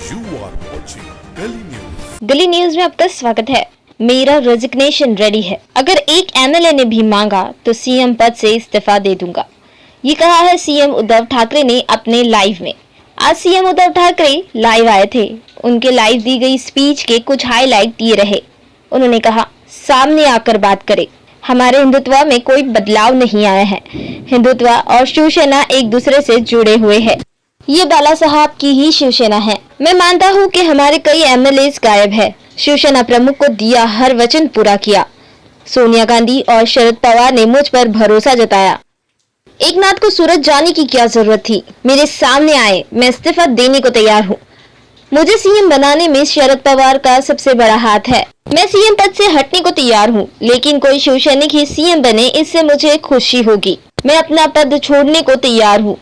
You are watching Gully News. Gully news में आपका स्वागत है। मेरा रेजिग्नेशन रेडी है। अगर एक एमएलए ने भी मांगा तो सीएम पद से इस्तीफा दे दूंगा, ये कहा है सीएम उद्धव ठाकरे ने अपने लाइव में। आज सीएम उद्धव ठाकरे लाइव आए थे। उनके लाइव दी गई स्पीच के कुछ हाईलाइट ये रहे। उन्होंने कहा, सामने आकर बात करें। हमारे हिंदुत्व में कोई बदलाव नहीं आया है। हिंदुत्व और शिवसेना एक दूसरे से जुड़े हुए हैं। ये बाला साहब की ही शिवसेना है। मैं मानता हूँ कि हमारे कई एमएलए गायब है। शिवसेना प्रमुख को दिया हर वचन पूरा किया। सोनिया गांधी और शरद पवार ने मुझ पर भरोसा जताया। एकनाथ को सूरत जाने की क्या जरूरत थी? मेरे सामने आए, मैं इस्तीफा देने को तैयार हूँ। मुझे सीएम बनाने में शरद पवार का सबसे बड़ा हाथ है। मैं सीएम पद से हटने को तैयार हूँ, लेकिन कोई शिवसैनिक ही सीएम बने, इससे मुझे खुशी होगी। मैं अपना पद छोड़ने को तैयार हूँ।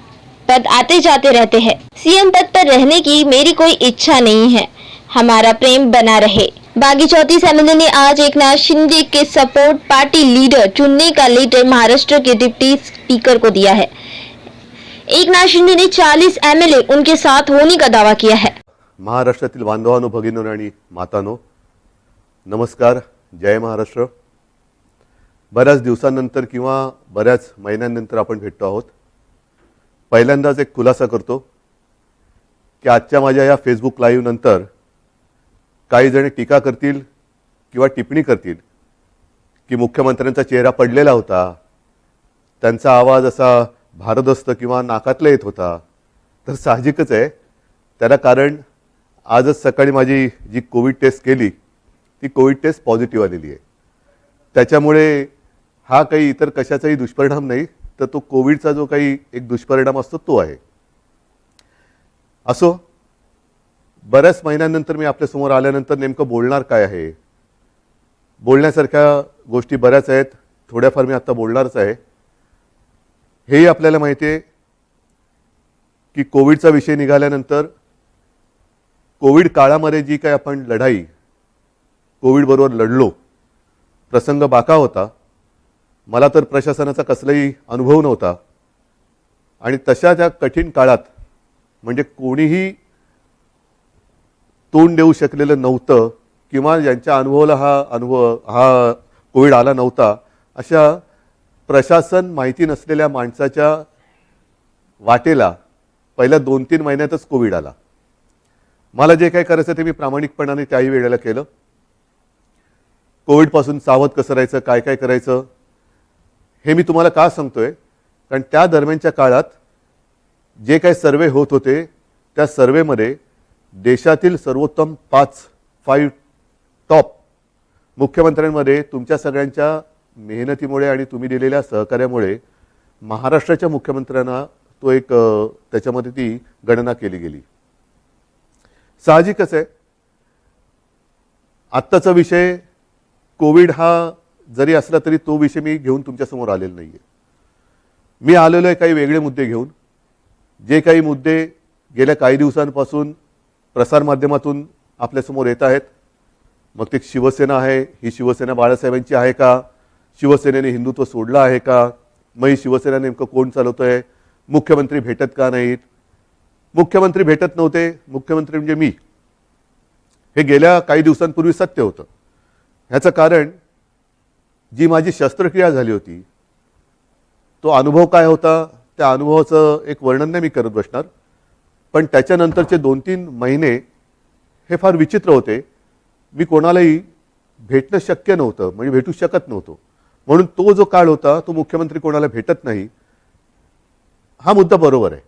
पद आते जाते रहते हैं। सीएम पद पर रहने की मेरी कोई इच्छा नहीं है। हमारा प्रेम बना रहे। बागी 34 एमएलए ने आज एकनाथ शिंदे के सपोर्ट पार्टी लीडर चुनने का लेटर महाराष्ट्र के डिप्टी स्पीकर को दिया है। एकनाथ शिंदे ने 40 एमएलए उनके साथ होने का दावा किया है। महाराष्ट्रातील बांधवांनो, भगिनींनो आणि मातांनो, नमस्कार. जय महाराष्ट्र. बऱ्याच दिवसांनंतर किंवा बऱ्याच महिन्यांनंतर आपण भेटतो आहोत. पहिल्यांदाच एक खुलासा करतो की आजच्या माझ्या या फेसबुक लाईव्ह नंतर काही जण टीका करतील किंवा टिप्पणी करतील की मुख्यमंत्र्यांचा चेहरा पडलेला होता, त्यांचा आवाज असा भारदस्त किंवा नाकातला येत होता. तर साहजिकच आहे. त्याला कारण आजच सकाळी माझी जी कोविड टेस्ट केली ती कोविड टेस्ट पॉझिटिव्ह आलेली आहे. त्याच्यामुळे हा काही इतर कशाचाही दुष्परिणाम नाही, तर तो कोविडचा जो काही एक दुष्परिणाम असतो तो आहे. असो, बऱ्याच महिन्यांनंतर मी आपल्यासमोर आल्यानंतर नेमकं बोलणार काय आहे? बोलण्यासारख्या गोष्टी बऱ्याच आहेत. थोड्याफार मी आता बोलणारच आहे. हेही आपल्याला माहिती आहे की कोविडचा विषय निघाल्यानंतर कोविड काळामध्ये जी काही आपण लढाई कोविडबरोबर लढलो, प्रसंग बाका होता. मला तर प्रशासनाचा कसलाही अनुभव नव्हता आणि तशा त्या कठीण काळात म्हणजे कोणीही तोंड देऊ शकलेलं नव्हतं किंवा ज्यांच्या अनुभवाला हा कोविड आला नव्हता, अशा प्रशासन माहिती नसलेल्या माणसाच्या वाटेला पहिल्या 2-3 महिन्यातच कोविड आला. मला जे काही करायचं ते मी प्रामाणिकपणाने त्याही वेळेला केलं. कोविडपासून सावध कसं राहायचं, काय काय करायचं हे मी तुम्हाला का सांगतोय? कारण त्या दरम्यानच्या काळात जे काही सर्वे होत होते त्या सर्वेमध्ये देशातील सर्वोत्तम 5 टॉप मुख्यमंत्र्यांमध्ये तुमच्या सगळ्यांच्या मेहनतीमुळे आणि तुम्ही दिलेल्या सहकार्यामुळे महाराष्ट्राच्या मुख्यमंत्र्यांना तो एक त्याच्यामध्ये ती गणना केली गेली. साहजिकच आहे. आत्ताचा विषय कोविड हा जरी असला तरी तो विषय मी घेऊन तुमच्यासमोर आलेला नाही आहे. मी आलेलो आहे काही वेगळे मुद्दे घेऊन. जे काही मुद्दे गेल्या काही दिवसांपासून प्रसारमाध्यमातून आपल्यासमोर येत आहेत. मग ते शिवसेना आहे, ही शिवसेना बाळासाहेबांची आहे का? शिवसेनेने हिंदुत्व सोडलं आहे का? मग ही शिवसेना नेमकं कोण चालवतोय? मुख्यमंत्री भेटत का नाहीत? मुख्यमंत्री भेटत नव्हते. मुख्यमंत्री म्हणजे मी, हे गेल्या काही दिवसांपूर्वी सत्य होतं. ह्याचं कारण जी माझी शस्त्रक्रिया झाली होती तो अनुभव काय होता, त्या अनुभवाचं एक वर्णन नाही मी करत बसणार. पण त्याच्यानंतरचे 2-3 महिने हे फार विचित्र होते. मी कोणालाही भेटणं शक्य नव्हतं, म्हणजे भेटू शकत नव्हतो. म्हणून तो जो काळ होता तो मुख्यमंत्री कोणाला भेटत नाही हा मुद्दा बरोबर आहे.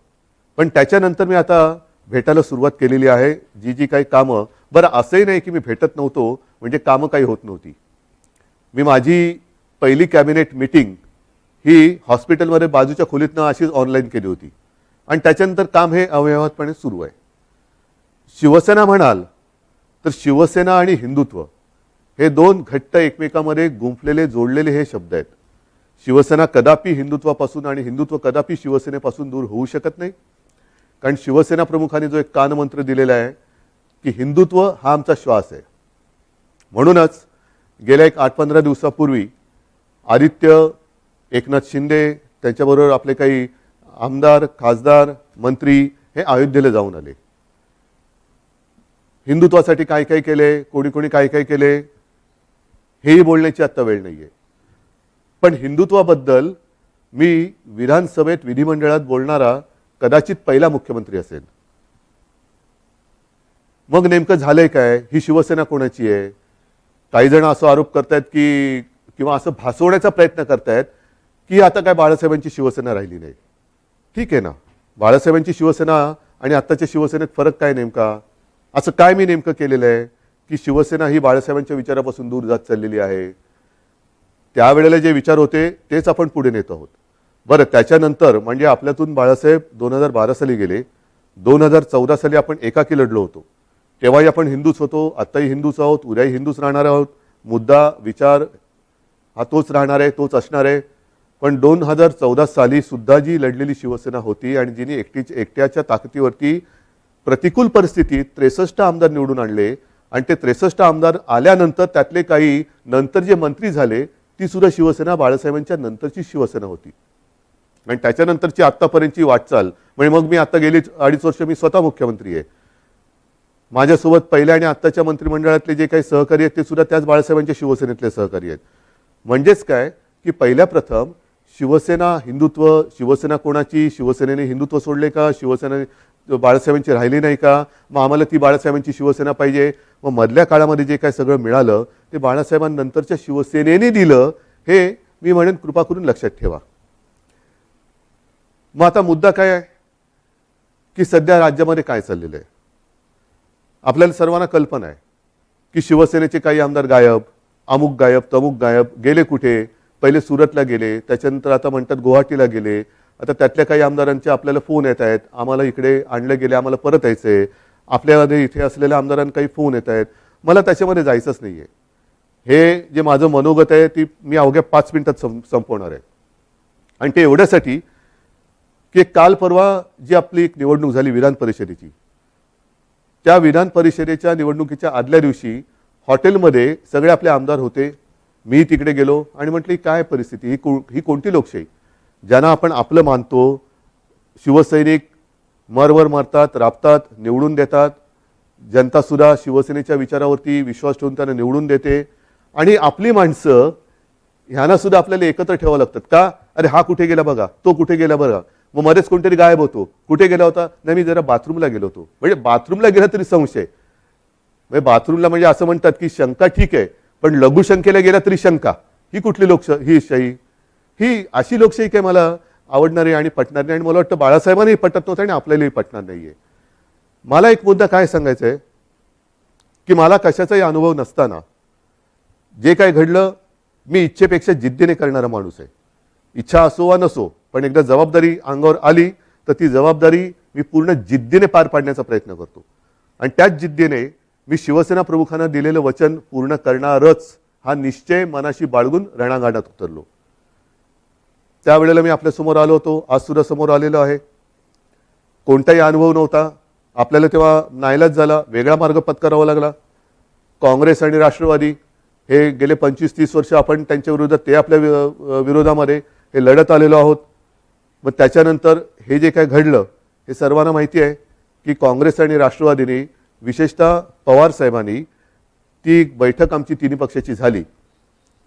पण त्याच्यानंतर मी आता भेटायला सुरुवात केलेली आहे. जी काही कामं, बरं असंही नाही की मी भेटत नव्हतो म्हणजे कामं काही होत नव्हती. मी माझी पहिली कॅबिनेट मीटिंग ही हॉस्पिटलमध्ये बाजूच्या खोलीतनं अशीच ऑनलाईन केली होती आणि त्याच्यानंतर काम हे अव्यवहातपणे सुरू आहे. शिवसेना म्हणाल तर शिवसेना आणि हिंदुत्व हे दोन घट्ट एकमेकांमध्ये गुंफलेले जोडलेले हे शब्द आहेत. शिवसेना कदापि हिंदुत्वापासून आणि हिंदुत्व कदापि शिवसेनेपासून दूर होऊ शकत नाही. कारण शिवसेना प्रमुखांनी जो एक कानमंत्र दिलेला आहे की हिंदुत्व हा आमचा श्वास आहे. म्हणूनच गेल्या एक 8-15 दिवसापूर्वी आदित्य, एकनाथ शिंदे, त्याच्याबरोबर आपले काही आमदार, खासदार, मंत्री हे अयोध्येला जाऊन आले. हिंदुत्वासाठी काय काय केले, कोणी कोणी काय काय केले, हेही बोलण्याची आत्ता वेळ नाही आहे. पण हिंदुत्वाबद्दल मी विधानसभेत विधिमंडळात बोलणारा कदाचित पहिला मुख्यमंत्री असेल. मग नेमकं झालंय काय, ही शिवसेना कोणाची आहे? काही जण असं आरोप करतायत की किंवा असं भासवण्याचा प्रयत्न करतायत की आता काय बाळासाहेबांची शिवसेना राहिली नाही. ठीक आहे ना, बाळासाहेबांची शिवसेना आणि आत्ताच्या शिवसेनेत फरक काय नेमका? असं काय मी नेमकं केलेलं आहे की शिवसेना ही बाळासाहेबांच्या विचारापासून दूर जात चाललेली आहे? त्यावेळेला जे विचार होते तेच आपण पुढे नेत आहोत. बरं, त्याच्यानंतर म्हणजे आपल्यातून बाळासाहेब 2012 साली गेले, 2014 साली आपण एकाकी लढलो होतो. तेव्हाही आपण हिंदूच होतो, आत्ताही हिंदूच आहोत, उद्याही हिंदूच राहणार आहोत. मुद्दा विचार हा तोच राहणार आहे, तोच असणार आहे. पण 2014 साली सुद्धा जी लढलेली शिवसेना होती आणि जिने एकट्याच्या ताकदीवरती प्रतिकूल परिस्थितीत 63 आमदार निवडून आणले आणि ते 63 आमदार आल्यानंतर त्यातले काही नंतर जे मंत्री झाले ती सुद्धा शिवसेना बाळासाहेबांच्या नंतरची शिवसेना होती. आणि त्याच्यानंतरची आत्तापर्यंतची वाटचाल म्हणजे मग मी आता गेली 2.5 वर्ष मी स्वतः मुख्यमंत्री आहे. माझ्यासोबत पहिल्या आणि आत्ताच्या मंत्रिमंडळातले जे काही सहकारी आहेत ते सुद्धा त्याच बाळासाहेबांच्या शिवसेनेतले सहकारी आहेत. म्हणजेच काय की पहिल्या प्रथम शिवसेना हिंदुत्व, शिवसेना कोणाची, शिवसेनेने हिंदुत्व सोडले का, शिवसेना बाळासाहेबांची राहिली नाही का, मग आम्हाला ती बाळासाहेबांची शिवसेना पाहिजे. मग मधल्या काळामध्ये जे काय सगळं मिळालं ते बाळासाहेबांनंतरच्या शिवसेनेने दिलं, हे मी म्हणेन कृपा करून लक्षात ठेवा. मग आता मुद्दा काय आहे की सध्या राज्यामध्ये काय चाललेलं आहे आपल्याला सर्वांना कल्पना आहे की शिवसेनेचे काही आमदार गायब, अमुक गायब, तमुक गायब, गेले कुठे? पहिले सुरतला गेले, त्याच्यानंतर आता म्हणतात गुवाहाटीला गेले. आता त्यातल्या काही आमदारांचे आपल्याला फोन येत आहेत, आम्हाला इकडे आणले गेले, आम्हाला परत यायचंय. आपल्यामध्ये इथे असलेल्या आमदारांना काही फोन येत आहेत. मला त्याच्यामध्ये जायचंच नाहीये. हे जे माझं मनोगत आहे ती मी अवघ्या 5 मिनिटात संपवणार आहे. आणि ते एवढ्यासाठी की काल परवा जी आपली एक निवडणूक झाली विधान परिषदेची, त्या विधान परिषदेच्या निवडणुकीच्या आदल्या दिवशी हॉटेलमध्ये सगळे आपले आमदार होते. मी तिकडे गेलो आणि म्हटलं काय परिस्थिती, ही कोणती लोकशाही? ज्यांना आपण आपलं मानतो, शिवसैनिक मरवर मारतात, राबतात, निवडून देतात. जनता सुद्धा शिवसेनेच्या विचारावरती विश्वास ठेवून त्यांना निवडून देते. आणि आपली माणसं ह्यांना सुद्धा आपल्याला एकत्र ठेवावं लागतात का? अरे हा कुठे गेला बघा, तो कुठे गेला बघा. मग मध्येच कोणतरी गायब होतो, कुठे गेला होता? नाही मी जरा बाथरूमला गेलो होतो. म्हणजे बाथरूमला गेला तरी संशय. म्हणजे बाथरूमला म्हणजे असं म्हणतात की शंका ठीक आहे, पण लघुशंकेला गेला तरी शंका. ही कुठली ही शाही? ही अशी लोकशाही काय मला आवडणारी आणि पटणार नाही. आणि मला वाटतं बाळासाहेबांनाही पटत नव्हतं आणि आपल्यालाही पटणार नाहीये. मला एक मुद्दा काय सांगायचा आहे की मला कशाचाही अनुभव नसताना जे काय घडलं, मी इच्छेपेक्षा जिद्दीने करणारा माणूस आहे. इच्छा असो वा नसो, पण एकदा जबाबदारी अंगावर आली तर ती जबाबदारी मी पूर्ण जिद्दीने पार पाडण्याचा प्रयत्न करतो. आणि त्याच जिद्दीने मी शिवसेना प्रमुखांना दिलेलं वचन पूर्ण करणारच हा निश्चय मनाशी बाळगून रणांगणात उतरलो. त्यावेळेला मी आपल्या समोर आलो होतो, आज सुद्धा समोर आलेलो आहे. कोणताही अनुभव नव्हता. आपल्याला तेव्हा नाईलाज झाला, वेगळा मार्ग पत्करावा लागला. काँग्रेस आणि राष्ट्रवादी हे गेले 25-30 वर्ष आपण त्यांच्या विरोधात, ते आपल्या विरोधामध्ये हे लढत आलेलो आहोत. मग त्याच्यानंतर हे जे काय घडलं हे सर्वांना माहिती आहे की काँग्रेस आणि राष्ट्रवादीने, विशेषतः पवार साहेबांनी, ती बैठक आमची तिन्ही पक्षाची झाली.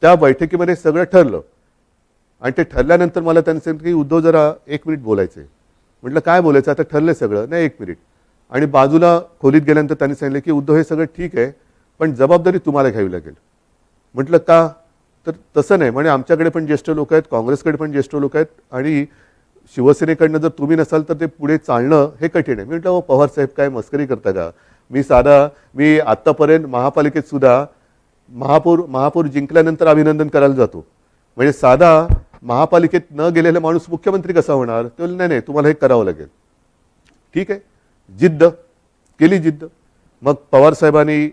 त्या बैठकीमध्ये सगळं ठरलं आणि ते ठरल्यानंतर मला त्यांनी सांगितलं की उद्धव जरा 1 मिनिट बोलायचं आहे. म्हटलं काय बोलायचं? आता ठरलं सगळं. नाही 1 मिनिट. आणि बाजूला खोलीत गेल्यानंतर त्यांनी सांगितलं की उद्धव हे सगळं ठीक आहे, पण जबाबदारी तुम्हाला घ्यावी लागेल. म्हटलं का? तर तसं नाही म्हणे, आमच्याकडे पण ज्येष्ठ लोक आहेत, काँग्रेसकडे पण ज्येष्ठ लोक आहेत आणि शिवसेनेकडनं जर तुम्ही नसाल तर ते पुढे चालणं हे कठीण आहे. मी म्हटलं पवार साहेब काय मस्करी करता का? मी आत्तापर्यंत महापालिकेत सुद्धा महापौर जिंकल्यानंतर अभिनंदन करायला जातो. म्हणजे साधा महापालिकेत न गेलेला माणूस मुख्यमंत्री कसा होणार? ते बोलले नाही तुम्हाला हे करावं लागेल. ठीक आहे, जिद्द केली, जिद्द. मग पवार साहेबांनी,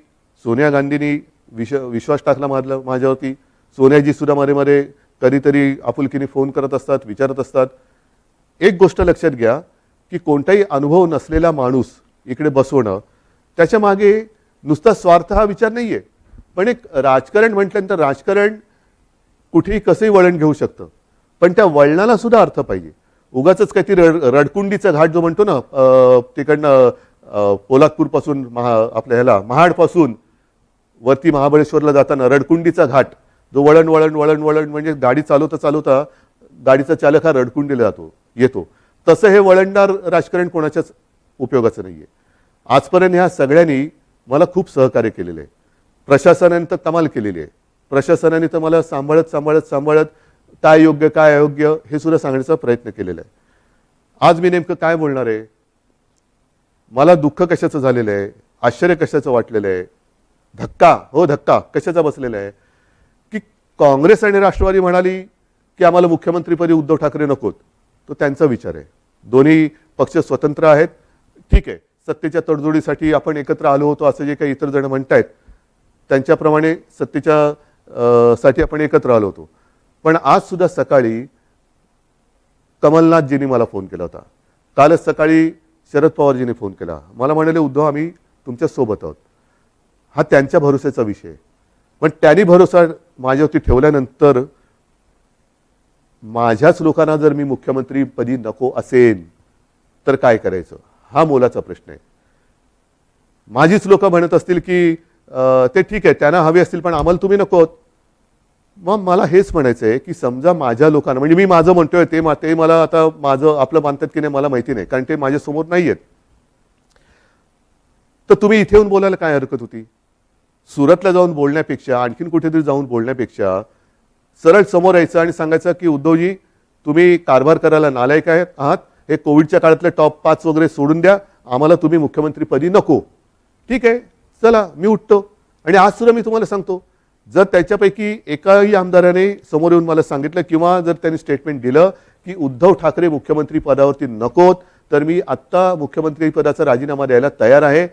सोनिया गांधींनी विश्वास टाकला माझ्यावरती. सोनियाजी सुद्धा मध्ये कधीतरी आपुलकीने फोन करत असतात, विचारत असतात. एक गोष्ट लक्षात घ्या की कोणताही अनुभव नसलेला माणूस इकडे बसवणं, त्याच्या मागे नुसता स्वार्थ हा विचार नाहीये. पण एक राजकारण म्हटल्यानंतर राजकारण कुठेही कसंही वळण घेऊ शकतं, पण त्या वळणाला सुद्धा अर्थ पाहिजे. उगाच काही ती रडकुंडीचा घाट जो म्हणतो ना, तिकडनं पोलादपूरपासून आपल्या ह्याला महाडपासून वरती महाबळेश्वरला जाताना रडकुंडीचा घाट, जो वळण वळण वळण वळण म्हणजे गाडी चालवता चालवता गाडीचा चालक हा रडकुंडीला येतो, तसं हे वळणदार राजकारण कोणाच्याच उपयोगाचं नाहीये. आजपर्यंत ह्या सगळ्यांनी मला खूप सहकार्य केलेलं आहे. प्रशासनाने तर कमाल केलेली आहे. प्रशासनाने तर मला सांभाळत सांभाळत सांभाळत काय योग्य काय अयोग्य हे सुद्धा सांगण्याचा प्रयत्न केलेला आहे. आज मी नेमकं काय बोलणार आहे, मला दुःख कशाचं झालेलं आहे, आश्चर्य कशाचं वाटलेलं आहे, धक्का कशाचा बसलेला आहे की काँग्रेस आणि राष्ट्रवादी म्हणाली की आम्हाला मुख्यमंत्रीपदी उद्धव ठाकरे नकोत. तो त्यांचा विचार आहे. दोन्ही पक्ष स्वतंत्र आहेत. ठीक आहे, सत्तेच्या तडजोडीसाठी आपण एकत्र आलो होतो असं जे काही इतर जण म्हणतायत त्यांच्याप्रमाणे सत्तेच्या साठी आपण एकत्र आलो होतो. पण आज सुद्धा सकाळी कमलनाथजींनी मला फोन केला होता. कालच सकाळी शरद पवारजींनी फोन केला. मला म्हणाले उद्धव आम्ही तुमच्या सोबत आहोत. हा त्यांच्या भरोश्याचा विषय. पण त्यांनी भरोसा माझ्यावरती ठेवल्यानंतर माझ्याच लोकांना जर मी मुख्यमंत्रीपदी नको असेल तर काय करायचं, हा मोलाचा प्रश्न आहे. माझीच लोक म्हणत असतील की ते ठीक आहे त्यांना हवे असतील पण आम्हाला तुम्ही नकोत. मग मला हेच म्हणायचं आहे की समजा माझ्या लोकांना, म्हणजे मी माझं म्हणतोय ते मला आता माझं आपलं मानतात की नाही मला माहिती नाही, कारण ते माझ्यासमोर नाही आहेत. तर तुम्ही इथे येऊन बोलायला काय हरकत होती? सुरतला जाऊन बोलण्यापेक्षा, आणखीन कुठेतरी जाऊन बोलण्यापेक्षा सरळ समोर यायचं आणि सांगायचं की उद्धवजी तुम्ही कारभार करायला नालायक आहात, हे कोविडच्या काळातले टॉप 5 वगैरे सोडून द्या, आम्हाला तुम्ही मुख्यमंत्रीपदी नको. ठीक आहे, चला मी उठतो. आणि आज सुद्धा मी तुम्हाला सांगतो, जर त्याच्यापैकी एकाही आमदाराने समोर येऊन मला सांगितलं किंवा जर त्यांनी स्टेटमेंट दिलं की उद्धव ठाकरे मुख्यमंत्री पदावरती नकोत, तर मी आत्ता मुख्यमंत्री पदाचा राजीनामा द्यायला तयार आहे.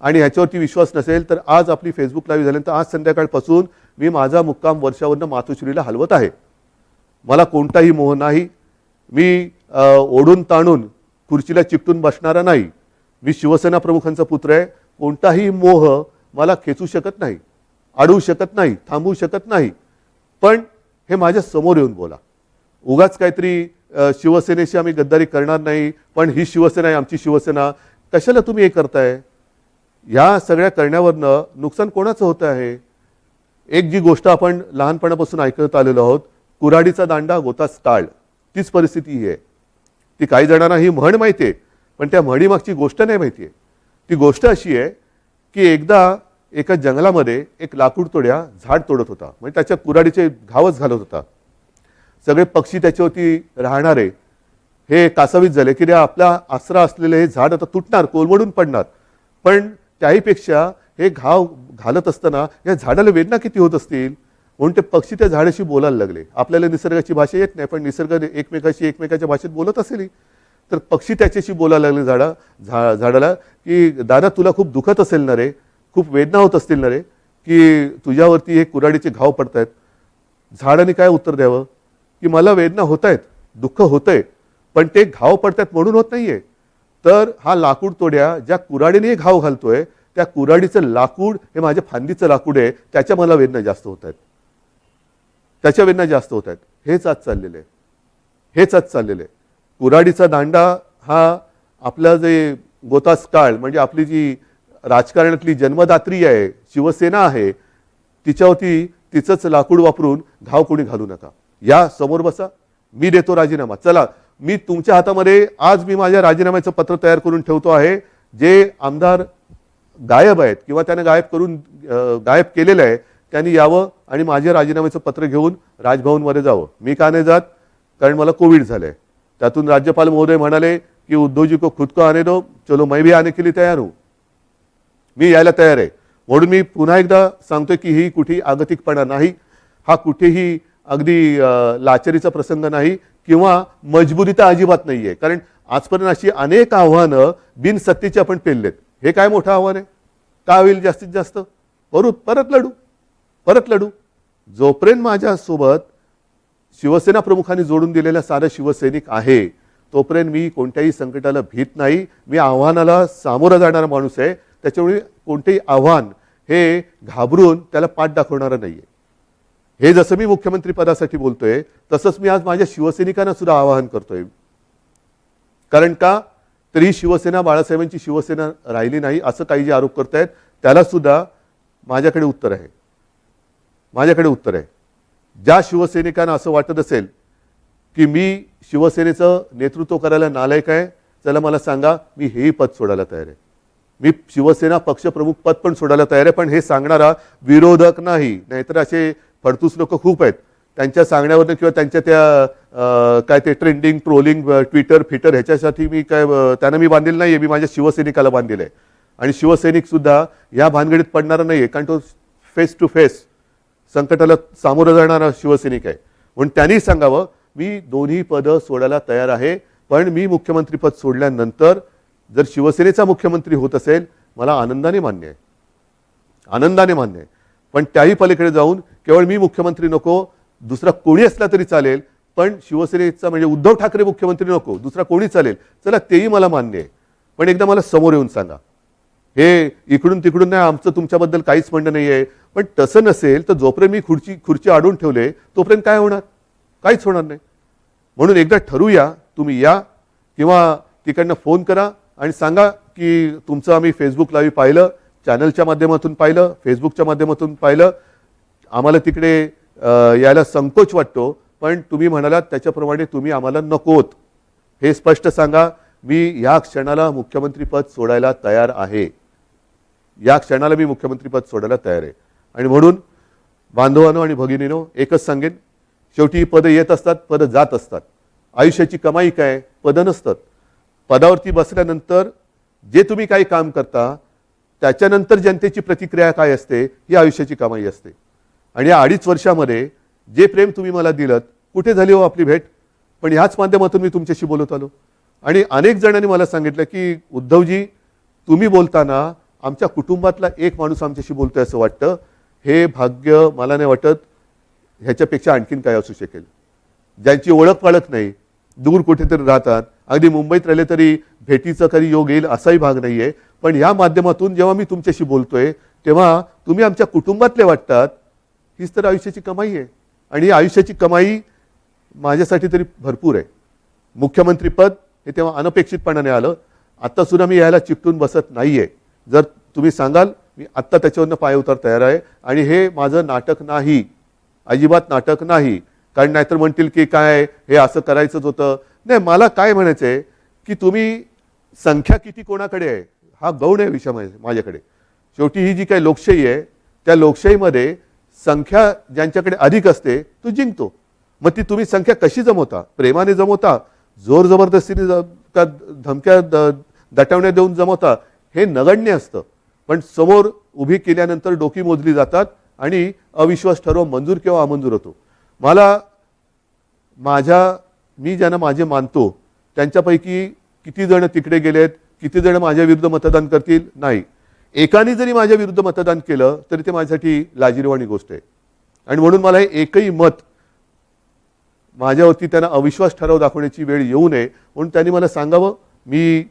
आणि ह्याच्यावरती विश्वास नसेल तर आज आपली फेसबुक लाईव्ह झाल्यानंतर आज संध्याकाळपासून मी माझा मुक्काम वर्षावरनं मातोश्रीला हलवत आहे. मला कोणताही मोह नाही. मी ओढून ताणून खुर्चीला चिकटून बसणारा नाही. मी शिवसेना प्रमुखांचा पुत्र आहे. कोणताही मोह मला खेचू शकत नाही, अडवू शकत नाही, थांबवू शकत नाही. पण हे माझ्या समोर येऊन बोला. उगाच काहीतरी शिवसेनेशी आम्ही गद्दारी करणार नाही, पण ही शिवसेना आहे आमची शिवसेना, कशाला तुम्ही हे करताय? ह्या सगळ्या करण्यावरनं नुकसान कोणाचं होतं आहे? एक जी गोष्ट आपण लहानपणापासून ऐकत आलेलो आहोत, कुऱ्हाडीचा दांडा गोतास काळ, तीच परिस्थिती ही आहे. ती काही जणांना ही म्हण माहिती आहे, पण त्या म्हणीमागची गोष्ट नाही माहिती आहे. ती गोष्ट अशी आहे की एकदा एका जंगलामध्ये एक लाकूड तोड्या झाड तोडत होता, म्हणजे त्याच्या कुऱ्हाडीचे घावच घालत होता. सगळे पक्षी त्याच्यावरती राहणारे हे कासावीस झाले की आपला आसरा असलेले हे झाड आता तुटणार, कोलमडून पडणार. पण त्याहीपेक्षा हे घाव घालत असताना या झाडाला वेदना किती होत असतील, म्हणून ते पक्षी त्या झाडाशी बोलायला लागले. आपल्याला निसर्गाची भाषा येत नाही, पण निसर्ग एकमेकाच्या भाषेत बोलत असेल. तर पक्षी त्याच्याशी बोलायला लागले झाडाला की दादा तुला खूप दुखत असेल ना रे, खूप वेदना होत असतील ना रे, की तुझ्यावरती हे कुऱ्हाडीचे घाव पडतायत. झाडाने काय उत्तर द्यावं की मला वेदना होत आहेत, दुःख होतंय, पण ते घाव पडतायत म्हणून होत नाहीये. तर हा लाकूड तोड्या ज्या कुऱ्हाडीने घाव घालतोय त्या कुऱ्हाडीचं लाकूड हे माझ्या फांदीचं लाकूड आहे, त्याच्या मला वेदना जास्त होत आहेत, त्याच्या वेदना जास्त होत आहेत. हेच आज चाललेलं आहे. कुऱ्हाडीचा दांडा हा आपला जे गोतास काळ, म्हणजे आपली जी राजकारणातली जन्मदात्री आहे शिवसेना आहे, तिच्यावरती तिचंच लाकूड वापरून घाव कोणी घालू नका. या समोर बसा, मी देतो राजीनामा. चला, मी तुमच्या हातामध्ये आज मी माझ्या राजीनाम्याचं पत्र तयार करून ठेवतो आहे. जे आमदार गायब आहेत किंवा त्याने गायब केलेलं आहे त्यांनी यावं आणि माझ्या राजीनाम्याचं पत्र घेऊन राजभवनमध्ये जावं. मी का नाही जात? कारण मला कोविड झालंय. त्यातून राज्यपाल महोदय म्हणाले की उद्धवजी को खुद को आने दो, चलो मैं भी आने के लिए तैयार हूं. मी यायला तयार आहे. म्हणून मी पुन्हा एकदा सांगतोय की ही कुठेही आगतिकपणा नाही, हा कुठेही अगदी लाचारीचा प्रसंग नाही किंवा मजबुरी तर अजिबात नाहीये. कारण आजपर्यंत अशी अनेक आव्हानं बिनसत्तेची आपण पेललेत. हे काय मोठं आव्हान आहे? काय होईल जास्तीत जास्त? परत लढू. जोपर्यंत माझ्यासोबत शिवसेना प्रमुखांनी जोडून दिलेला सारा शिवसैनिक आहे तोपर्यंत मी कोणत्याही संकटाला भीत नाही. मी आव्हानाला सामोरा जाणारा माणूस आहे. त्याच्यामुळे कोणतेही आव्हान हे घाबरून त्याला पाठ दाखवणारा नाहीये. हे जसं मी मुख्यमंत्री पदासाठी बोलतोय तसंच मी आज माझ्या शिवसैनिकांना सुद्धा आवाहन करतोय. कारण का तरी शिवसेना बाळासाहेबांची शिवसेना राहिली नाही असं काही जे आरोप करतायत त्याला सुद्धा माझ्याकडे उत्तर आहे. माझ्याकडे उत्तर आहे. ज्या शिवसैनिकांना असं वाटत असेल की मी शिवसेनेचं नेतृत्व करायला नालायक आहे, चला मला सांगा, मी हेही पद सोडायला तयार आहे. मी शिवसेना पक्षप्रमुख पद पण सोडायला तयार आहे, पण हे सांगणारा विरोधक नाही. नाहीतर असे फडतूस लोक खूप आहेत, त्यांच्या सांगण्यावरनं किंवा त्यांच्या त्या काय ते ट्रेंडिंग ट्रोलिंग ट्विटर फिटर ह्याच्यासाठी मी काय त्यांना मी बांधलेलं नाही आहे. मी माझ्या शिवसैनिकाला बांधलेलं आहे आणि शिवसैनिक सुद्धा या भानगडीत पडणारा नाही आहे, कारण तो फेस टू फेस संकटाला सामोरं जाणारा शिवसैनिक आहे. म्हणून त्यांनी सांगावं, मी दोन्ही पदं सोडायला तयार आहे, पण मी मुख्यमंत्रीपद सोडल्यानंतर जर शिवसेनेचा मुख्यमंत्री होत असेल, मला आनंदाने मान्य आहे, आनंदाने मान्य आहे. पण त्याही पलीकडे जाऊन केवळ मी मुख्यमंत्री नको, दुसरा कोणी असला तरी चालेल, पण शिवसेनेचा म्हणजे उद्धव ठाकरे मुख्यमंत्री नको, दुसरा कोणी चालेल, चला तेही मला मान्य आहे. पण एकदा मला समोर येऊन सांगा. हे इकडून तिकडून नाही, आमचं तुमच्याबद्दल काहीच म्हणणं नाही आहे, पण तसं नसेल तर जोपर्यंत मी खुर्ची अडवून ठेवले तोपर्यंत काय होणार? काहीच होणार नाही. म्हणून एकदा ठरवूया, तुम्ही या किंवा तिकडनं फोन करा आणि सांगा की तुमचं आम्ही फेसबुक लाईव्ह पाहिलं, चॅनलच्या माध्यमातून पाहिलं, फेसबुकच्या माध्यमातून पाहिलं, आम्हाला तिकडे यायला संकोच वाटतो, पण तुम्ही म्हणालात त्याच्याप्रमाणे तुम्ही आम्हाला नकोत, हे स्पष्ट सांगा. मी या क्षणाला मुख्यमंत्रीपद सोडायला तयार आहे. या क्षणाला मी मुख्यमंत्रीपद सोडायला तयार आहे. आणि म्हणून बांधवांनो आणि भगिनीनो एकच सांगेन, शेवटी ही पदं येत असतात, पदं जात असतात. आयुष्याची कमाई काय? पदं नसतात. पदावरती बसल्यानंतर जे तुम्ही काही काम करता त्याच्यानंतर जनतेची प्रतिक्रिया काय असते, ही आयुष्याची कमाई असते. आणि या 2.5 वर्षामध्ये जे प्रेम तुम्ही मला दिलं, कुठे झाली हो आपली भेट? पण ह्याच माध्यमातून मी तुमच्याशी बोलत आलो. आणि अनेक जणांनी मला सांगितलं की उद्धवजी, तुम्ही बोलताना आमच्या कुटुंबातला एक माणूस आमच्याशी बोलतोय असं वाटतं. हे भाग्य मला नाही वाटत ह्याच्यापेक्षा आणखीन काय असू शकेल. ज्यांची ओळख पाळख नाही, दूर कुठेतरी राहतात, अगदी मुंबईत राहिले तरी भेटीचा कधी योग येईल असाही भाग नाही आहे. पण या माध्यमातून जेव्हा मी तुमच्याशी बोलतोय तेव्हा तुम्ही आमच्या कुटुंबातले वाटतात. हीच तर आयुष्याची कमाई आहे. आणि ही आयुष्याची कमाई माझ्यासाठी तरी भरपूर आहे. मुख्यमंत्रीपद हे तेव्हा अनपेक्षितपणाने आलं. आत्ता सुद्धा मी यायला चिकटून बसत नाही आहे. जर तुम्ही सांगाल, मी आत्ता त्याच्यावरनं पाय उतार तयार आहे. आणि हे माझं नाटक नाही, अजिबात नाटक नाही. कारण नाहीतर म्हणतील की काय हे असं करायचंच होतं. नाही, मला काय म्हणायचं आहे की तुम्ही संख्या किती कोणाकडे आहे हा गौण आहे विषय माझ्याकडे. शेवटी ही जी काही लोकशाही आहे, त्या लोकशाहीमध्ये संख्या ज्यांच्याकडे अधिक असते तो जिंकतो. मग ती तुम्ही संख्या कशी जमवता? प्रेमाने जमवता, जोर जबरदस्तीने का धमक्या दटावण्या देऊन जमवता, हे नगण्य असतं. पण समोर उभी केल्यानंतर डोकी मोजली जातात आणि अविश्वास ठरव मंजूर किंवा अमंजूर होतो. मी ज्यांना माझे मानतो त्यांच्यापैकी किती जण तिकडे गेलेत, किती जण माझ्या विरुद्ध मतदान करतील, नाही. एकाने जरी माझ्या विरुद्ध मतदान केलं तरी ते माझ्यासाठी लाजिरवाणी गोष्ट आहे. आणि म्हणून मला हे एकही मत माझ्यावरती त्यांना अविश्वास ठराव दाखवण्याची वेळ येऊ नये म्हणून त्यांनी मला सांगावं. मी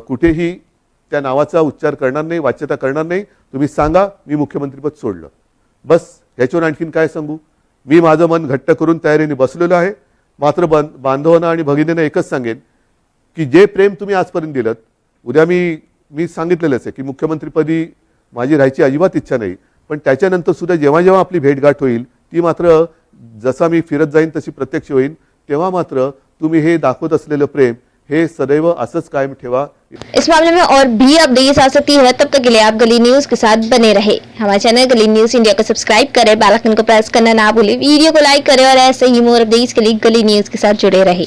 कुठेही त्या नावाचा उच्चार करणार नाही, वाच्यता करणार नाही. तुम्ही सांगा मी मुख्यमंत्रीपद सोडलं, बस. ह्याच्यावर आणखीन काय सांगू? मी माझं मन घट्ट करून तयारीने बसलेलो आहे. मात्र बांधवांना आणि भगिनींना एकच सांगेन की जे प्रेम तुम्ही आजपर्यंत दिलं, उद्या मी सांगितलेलंच आहे की मुख्यमंत्रीपदी माझी राहायची अजिबात इच्छा नाही. पण त्याच्यानंतर सुद्धा जेव्हा जेव्हा आपली भेटगाठ होईल, ती मात्र जसा मी फिरत जाईन तशी प्रत्यक्ष होईल, तेव्हा मात्र तुम्ही हे दाखवत असलेलं प्रेम हे सदैव असंच कायम ठेवा. इस मामले में और भी अपडेट्स आ सकती है, तब तक के लिए आप गली न्यूज के साथ बने रहे. हमारे चैनल गली न्यूज इंडिया को सब्सक्राइब करें, बेल आइकन को प्रेस करना ना भूलें, वीडियो को लाइक करें और ऐसे ही मोर अपडेट्स के लिए गली न्यूज के साथ जुड़े रहे.